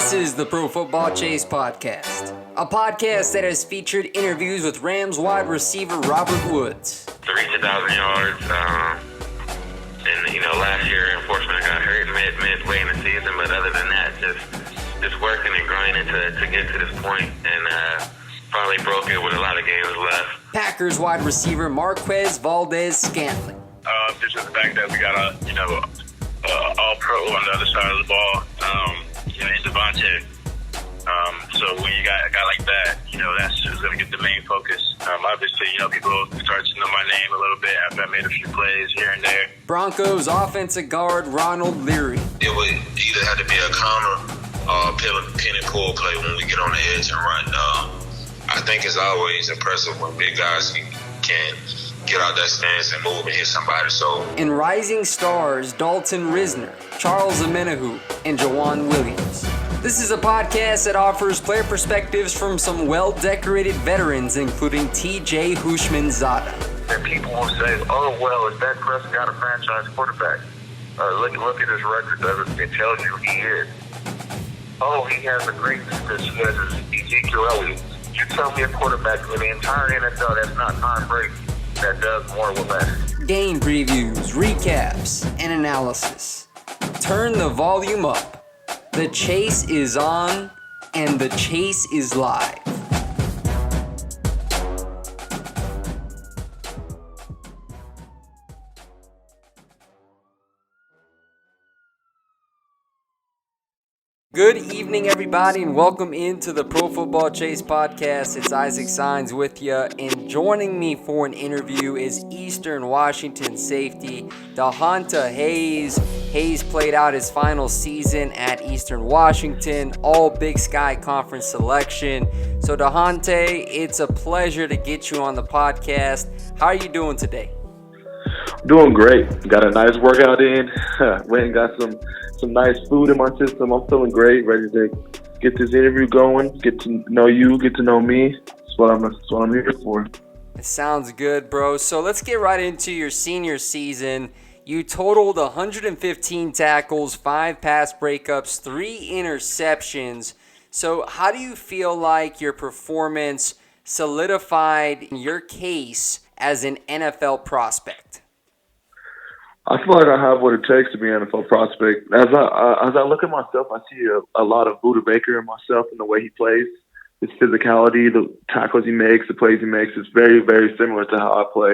This is the Pro Football Chase podcast, a podcast that has featured interviews with Rams wide receiver Robert Woods. To reach 1,000 yards, and last year, unfortunately, I got hurt midway in the season. But other than that, just working and grinding to get to this point, and finally broke it with a lot of games left. Packers wide receiver Marquez Valdez-Scantling. Just the fact that we got all-pro on the other side of the ball, in Devontae. So when you got a guy like that, that's just going to get the main focus. Obviously, people start to know my name a little bit after I made a few plays here and there. Broncos offensive guard Ronald Leary. It would either have to be a counter or pin and pull play when we get on the edge and run. I think it's always impressive when big guys can get out that stance and move and hit somebody. And rising stars Dalton Risner, Charles Amenahu, and Jawan Williams. This is a podcast that offers player perspectives from some well-decorated veterans, including T.J. Hushmanzada. And people will say, "Oh, well, is Dak Prescott a franchise quarterback?" Look at his record. It tells you he is. Oh, he has a great because he has Ezekiel Elliott. You tell me a quarterback in the entire NFL that's not Tom Brady that does more with less. Game previews, recaps, and analysis. Turn the volume up. The chase is on, and the chase is live. Good evening, everybody, and welcome into the Pro Football Chase podcast. It's Isaac Signs with you, and joining me for an interview is Eastern Washington safety Dehonta Hays. Hays played out his final season at Eastern Washington, all Big Sky Conference selection. So Dehonta, it's a pleasure to get you on the podcast. How are you doing today? Doing great. Got a nice workout in. Went and got some nice food in my system. I'm feeling great. Ready to get this interview going. Get to know you. Get to know me. That's what I'm here for. It sounds good, bro. So let's get right into your senior season. You totaled 115 tackles, 5 pass breakups, 3 interceptions. So how do you feel like your performance solidified your case as an NFL prospect? I feel like I have what it takes to be an NFL prospect. As I look at myself, I see a lot of Buda Baker in myself and the way he plays, his physicality, the tackles he makes, the plays he makes. It's very, very similar to how I play.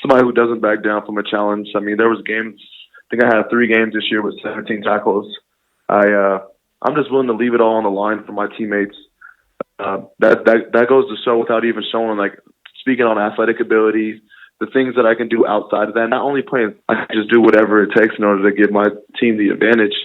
Somebody who doesn't back down from a challenge. I mean, there was games. I think I had 3 games this year with 17 tackles. I'm just willing to leave it all on the line for my teammates. That goes to show without even showing, like, speaking on athletic ability, the things that I can do outside of that. Not only playing, I can just do whatever it takes in order to give my team the advantage.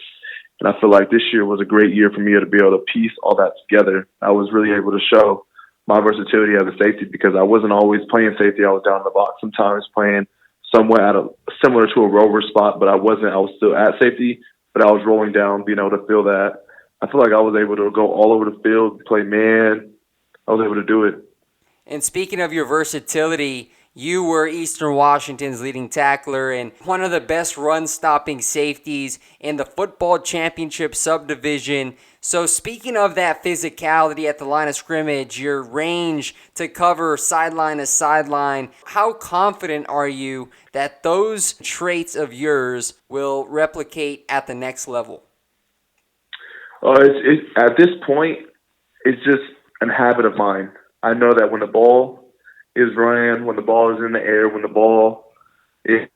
And I feel like this year was a great year for me to be able to piece all that together. I was really able to show my versatility as a safety because I wasn't always playing safety. I was down in the box sometimes playing somewhere similar to a rover spot, but I wasn't. I was still at safety, but I was rolling down, being able to feel that. I feel like I was able to go all over the field, play man. I was able to do it. And speaking of your versatility, you were Eastern Washington's leading tackler and one of the best run-stopping safeties in the football championship subdivision. So speaking of that physicality at the line of scrimmage, your range to cover sideline to sideline, how confident are you that those traits of yours will replicate at the next level? At this point, it's just a habit of mine. I know that when the ball is ran, when the ball is in the air, when the ball is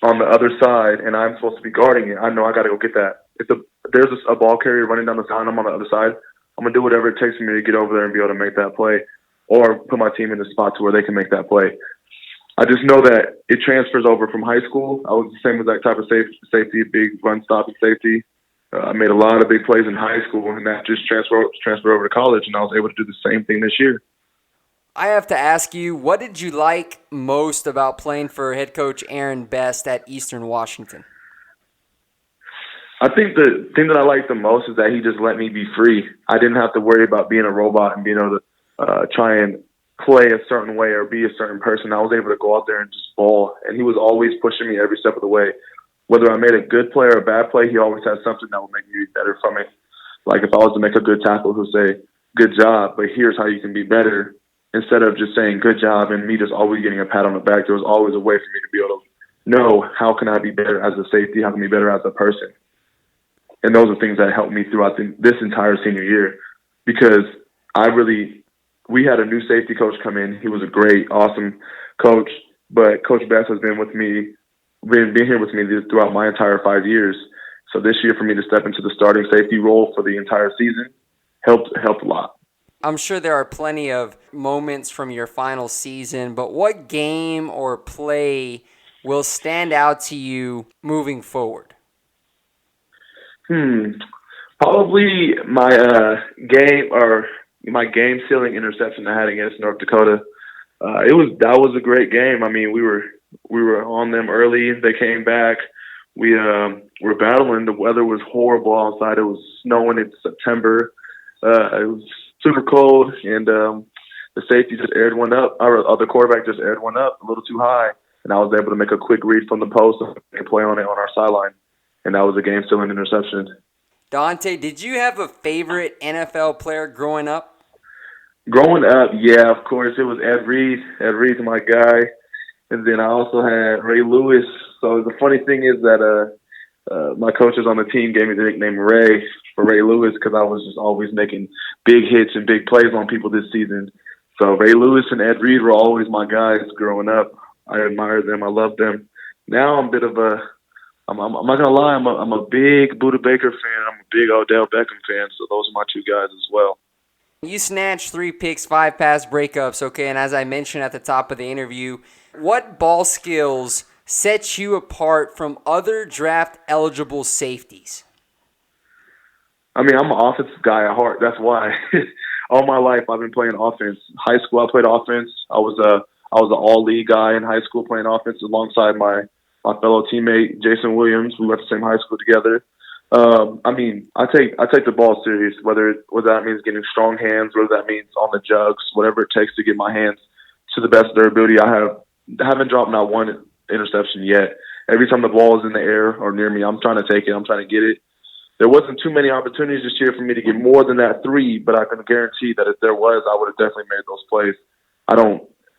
on the other side and I'm supposed to be guarding it, I know I got to go get that. If there's a ball carrier running down the side and I'm on the other side, I'm going to do whatever it takes for me to get over there and be able to make that play or put my team in the spot to where they can make that play. I just know that it transfers over from high school. I was the same exact type of safety, big run-stopping safety. I made a lot of big plays in high school, and that just transferred over to college, and I was able to do the same thing this year. I have to ask you, what did you like most about playing for head coach Aaron Best at Eastern Washington? I think the thing that I liked the most is that he just let me be free. I didn't have to worry about being a robot and being able to try and play a certain way or be a certain person. I was able to go out there and just ball, and he was always pushing me every step of the way. Whether I made a good play or a bad play, he always had something that would make me better from it. Like if I was to make a good tackle, he'll say, "Good job, but here's how you can be better." Instead of just saying "good job" and me just always getting a pat on the back, there was always a way for me to be able to know how can I be better as a safety, how can I be better as a person. And those are things that helped me throughout this entire senior year, because we had a new safety coach come in. He was a great, awesome coach, but Coach Bass has been here with me throughout my entire 5 years. So this year for me to step into the starting safety role for the entire season helped a lot. I'm sure there are plenty of moments from your final season, but what game or play will stand out to you moving forward? Probably my game sealing interception I had against North Dakota. That was a great game. I mean, we were on them early. They came back. We were battling. The weather was horrible outside. It was snowing in September. It was super cold, and the safety just aired one up. The quarterback just aired one up a little too high, and I was able to make a quick read from the post and play on it on our sideline, and that was a game-sealing interception. Dante, did you have a favorite NFL player growing up? Growing up, yeah, of course, it was Ed Reed. Ed Reed's my guy. And then I also had Ray Lewis. So the funny thing is that my coaches on the team gave me the nickname Ray for Ray Lewis because I was just always making big hits and big plays on people this season. So Ray Lewis and Ed Reed were always my guys growing up. I admired them. I loved them. Now I'm a bit of I'm not gonna lie, I'm a big Buda Baker fan. I'm a big Odell Beckham fan. So those are my two guys as well. You snatched 3 picks, 5 pass breakups, okay? And as I mentioned at the top of the interview, what ball skills set you apart from other draft-eligible safeties? I mean, I'm an offensive guy at heart. That's why. All my life I've been playing offense. High school I played offense. I was an all-league guy in high school playing offense alongside my fellow teammate Jason Williams. We went to the same high school together. I mean, I take the ball serious, whether that means getting strong hands, whether that means on the jugs, whatever it takes to get my hands to the best of their ability. I haven't dropped not one interception yet. Every time the ball is in the air or near me, I'm trying to take it. I'm trying to get it. There wasn't too many opportunities this year for me to get more than that 3, but I can guarantee that if there was, I would have definitely made those plays.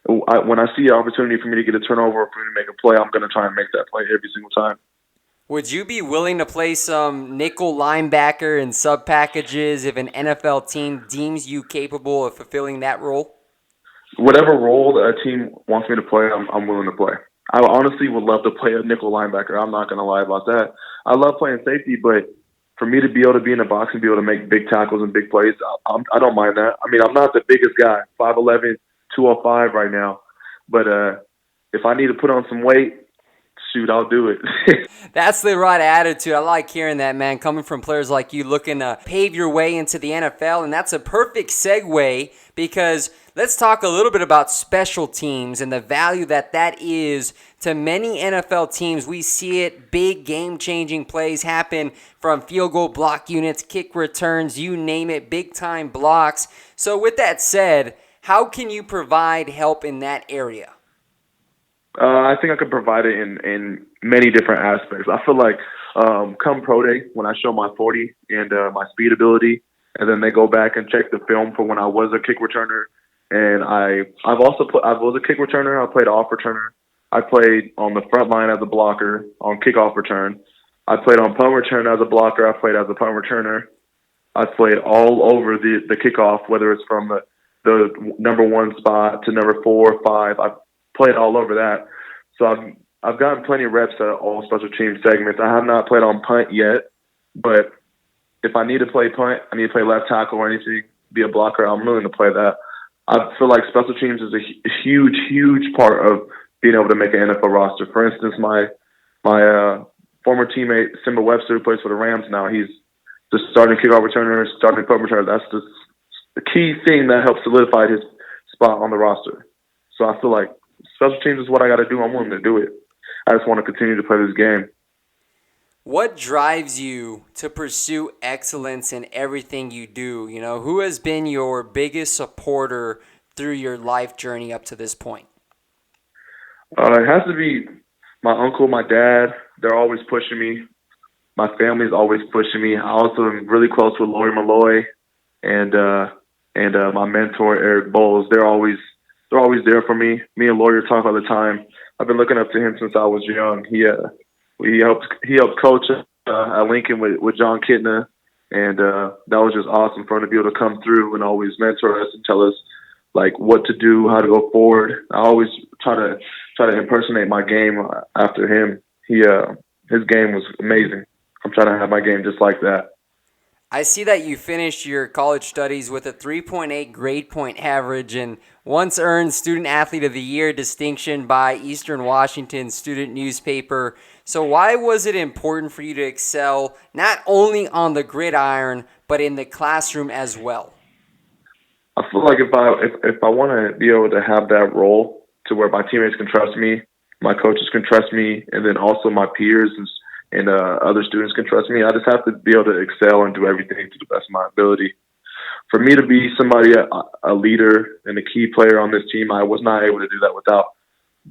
When I see an opportunity for me to get a turnover or for me to make a play, I'm going to try and make that play every single time. Would you be willing to play some nickel linebacker and sub packages if an NFL team deems you capable of fulfilling that role? Whatever role a team wants me to play, I'm willing to play. I honestly would love to play a nickel linebacker. I'm not going to lie about that. I love playing safety, but for me to be able to be in the box and be able to make big tackles and big plays, I don't mind that. I mean, I'm not the biggest guy, 5'11", 205 right now. But if I need to put on some weight, shoot, I'll do it. That's the right attitude. I like hearing that, man, coming from players like you looking to pave your way into the NFL. And that's a perfect segue because let's talk a little bit about special teams and the value that is to many NFL teams. We see it, big game-changing plays happen from field goal block units, kick returns, you name it, big-time blocks. So with that said, how can you provide help in that area? I think I could provide it in many different aspects. I feel like come pro day, when I show my 40 and my speed ability, and then they go back and check the film for when I was a kick returner. And I was a kick returner. I played off returner. I played on the front line as a blocker on kickoff return. I played on punt return as a blocker. I played as a punt returner. I played all over the kickoff, whether it's from the number 1 spot to number 4 or 5. I played all over that. So I've gotten plenty of reps at all special team segments. I have not played on punt yet, but if I need to play punt, I need to play left tackle or anything, be a blocker, I'm willing to play that. I feel like special teams is a huge, huge part of being able to make an NFL roster. For instance, my former teammate, Simba Webster, who plays for the Rams now, he's the starting kickoff returner, starting punt returner. That's the key thing that helps solidify his spot on the roster. So I feel like special teams is what I got to do. I'm willing to do it. I just want to continue to play this game. What drives you to pursue excellence in everything you do? You know, who has been your biggest supporter through your life journey up to this point? It has to be my uncle, my dad. They're always pushing me. My family's always pushing me. I also am really close with Lori Malloy and my mentor Eric Bowles. They're always there for me. Me and Lori talk all the time. I've been looking up to him since I was young. He helped coach at Lincoln with John Kitna, and that was just awesome for him to be able to come through and always mentor us and tell us like what to do, how to go forward. I always try to impersonate my game after him. His game was amazing. I'm trying to have my game just like that. I see that you finished your college studies with a 3.8 grade point average and once earned Student Athlete of the Year distinction by Eastern Washington Student Newspaper. So why was it important for you to excel not only on the gridiron, but in the classroom as well? I feel like if I want to be able to have that role to where my teammates can trust me, my coaches can trust me, and then also my peers and other students can trust me, I just have to be able to excel and do everything to the best of my ability. For me to be somebody, a leader and a key player on this team, I was not able to do that without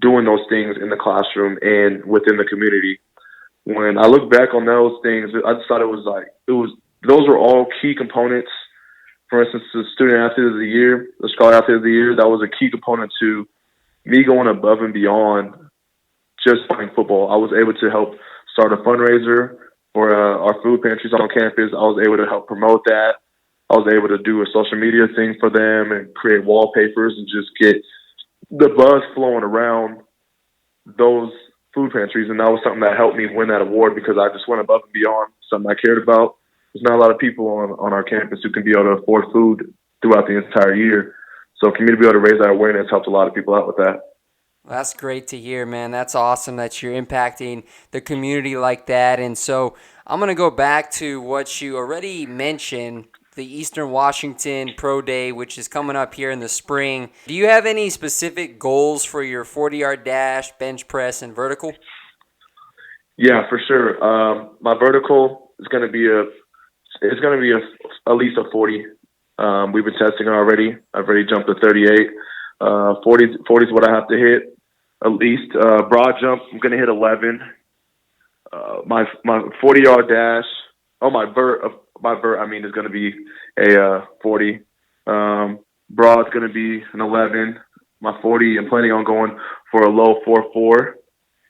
doing those things in the classroom and within the community. When I look back on those things, I just thought those were all key components. For instance, the Student Athlete of the Year, the Scholar Athlete of the Year, that was a key component to me going above and beyond just playing football. I was able to help start a fundraiser for our food pantries on campus. I was able to help promote that. I was able to do a social media thing for them and create wallpapers and just get the buzz flowing around those food pantries. And that was something that helped me win that award because I just went above and beyond something I cared about. There's not a lot of people on our campus who can be able to afford food throughout the entire year. So for me to be able to raise that awareness helped a lot of people out with that. That's great to hear, man. That's awesome that you're impacting the community like that. And so I'm going to go back to what you already mentioned, the Eastern Washington Pro Day, which is coming up here in the spring. Do you have any specific goals for your 40-yard dash, bench press, and vertical? Yeah, for sure. My vertical is going to be at least a 40. We've been testing it already. I've already jumped to 38. 40 is what I have to hit. At least broad jump, I'm going to hit 11. My 40-yard dash, my vert, is going to be a 40. Broad's going to be an 11. My 40, I'm planning on going for a low 4.4.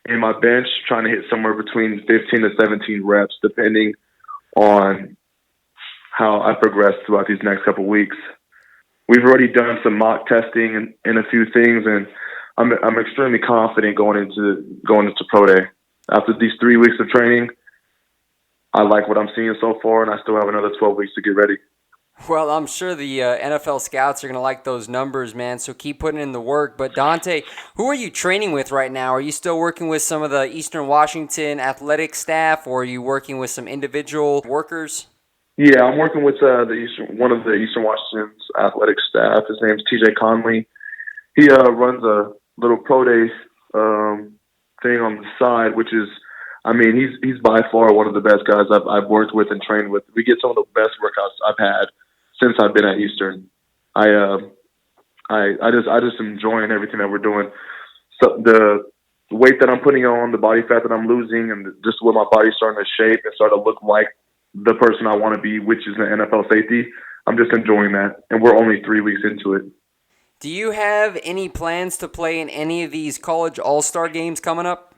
And my bench, trying to hit somewhere between 15 to 17 reps, depending on how I progress throughout these next couple weeks. We've already done some mock testing and a few things, and I'm extremely confident going into Pro Day. After these 3 weeks of training, I like what I'm seeing so far, and I still have another 12 weeks to get ready. Well, I'm sure the NFL scouts are going to like those numbers, man, so keep putting in the work. But, Dante, who are you training with right now? Are you still working with some of the Eastern Washington athletic staff, or are you working with some individual workers? Yeah, I'm working with one of the Eastern Washington's athletic staff. His name's TJ Conley. He runs a little pro day thing on the side, which is, he's by far one of the best guys I've worked with and trained with. We get some of the best workouts I've had since I've been at Eastern. I just enjoying everything that we're doing. So the weight that I'm putting on, the body fat that I'm losing, and just where my body's starting to shape and start to look like the person I want to be, which is an NFL safety, I'm just enjoying that. And we're only 3 weeks into it. Do you have any plans to play in any of these college all-star games coming up?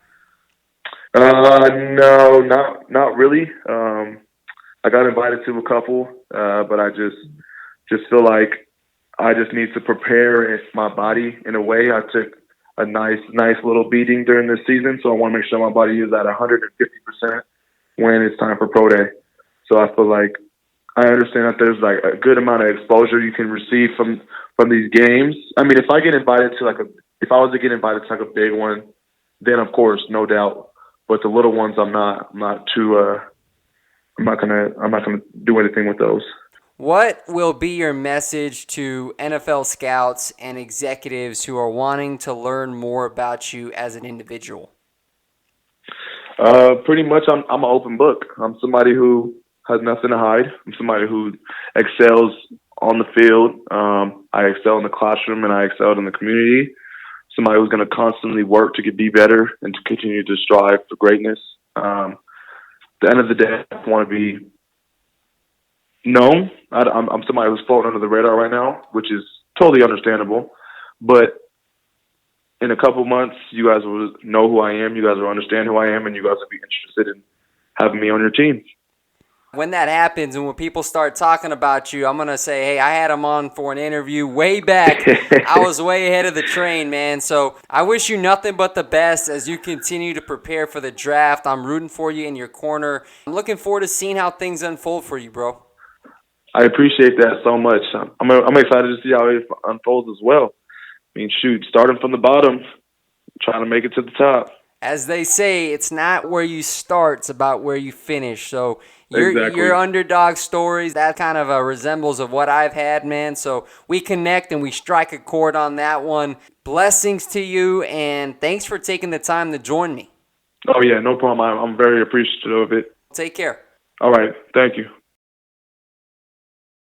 No, not really. I got invited to a couple, but I just feel like I just need to prepare my body in a way. I took a nice little beating during this season, so I want to make sure my body is at 150% when it's time for Pro Day. So I feel like I understand that there's like a good amount of exposure you can receive from these games. If I get invited to if I was to get invited to a big one, then of course, no doubt. But the little ones, I'm not gonna do anything with those. What will be your message to NFL scouts and executives who are wanting to learn more about you as an individual? Pretty much, I'm an open book. I'm somebody who has nothing to hide. I'm somebody who excels on the field. I excel in the classroom, and I excel in the community. Somebody who's going to constantly work to be better and to continue to strive for greatness. the end of the day, I want to be known. I'm somebody who's floating under the radar right now, which is totally understandable. But in a couple months, you guys will know who I am. You guys will understand who I am, and you guys will be interested in having me on your team. When that happens and when people start talking about you, I'm going to say, hey, I had him on for an interview way back. I was way ahead of the train, man. So I wish you nothing but the best as you continue to prepare for the draft. I'm rooting for you in your corner. I'm looking forward to seeing how things unfold for you, bro. I appreciate that so much. I'm excited to see how it unfolds as well. I mean, shoot, starting from the bottom, trying to make it to the top. As they say, it's not where you start, it's about where you finish. So Exactly. your underdog stories, that kind of resembles of what I've had, man. So we connect and we strike a chord on that one. Blessings to you, and thanks for taking the time to join me. Oh, yeah, no problem. I'm very appreciative of it. Take care. All right. Thank you.